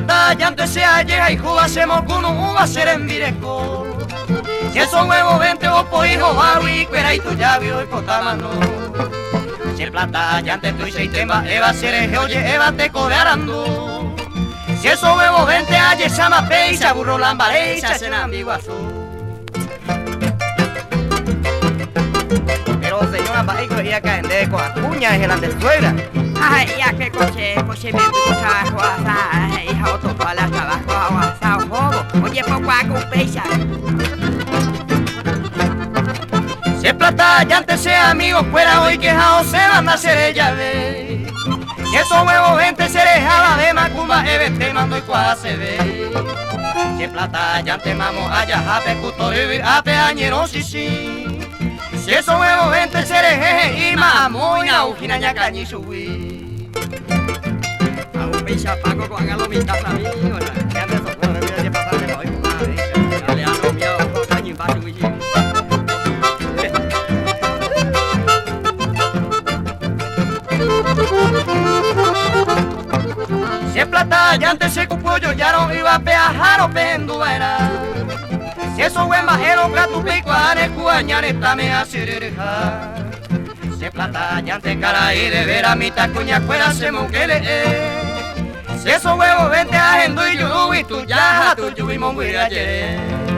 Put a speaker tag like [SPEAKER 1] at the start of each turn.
[SPEAKER 1] plata ya antes se llega y hacemos con un va a ser en directo. Si esos huevos vente o po hijo bawi, cuera y tu llave y potamano. Si el plata ya antes tu y seis tema, eva ser oye, eva te codearando. Si esos huevos vente aye sama peisa, burro lambaré, se hacen ambiguazú. Pero señora Baico ya caen de con cuña es el antesuegra.
[SPEAKER 2] Ay, ya que coche me gusta guasa, hija otro para trabajo aguasado jobo. Oye, poco hago un peixa.
[SPEAKER 1] Si el plata ya antes sea amigo fuera hoy quejado se van a hacer ella ve. Si esos huevos vente se dejaba de macumba te mando y cuá se ve. Si el plata ya antes mamo allá jape cuto y ape añero sí. Si esos huevos vente se deje y mamo y ujina ya cañi subí.
[SPEAKER 2] A un peixa pago con agalo mitad la vida.
[SPEAKER 1] Ya antes esos huevos mira ya pasarle hoy con una vez.
[SPEAKER 2] Dale a lo mío con cañi va subir.
[SPEAKER 1] Si el plata ya antes se cupo yo ya no iba a peajar o penduera. Si esos huevos eran gato picuanes cuañanes me acereja. Si el plata ya antes cara y de ver a mitad cuña fuera se monquele. Si esos huevos vente a y yo y tu ya tu yubi monguira ayer.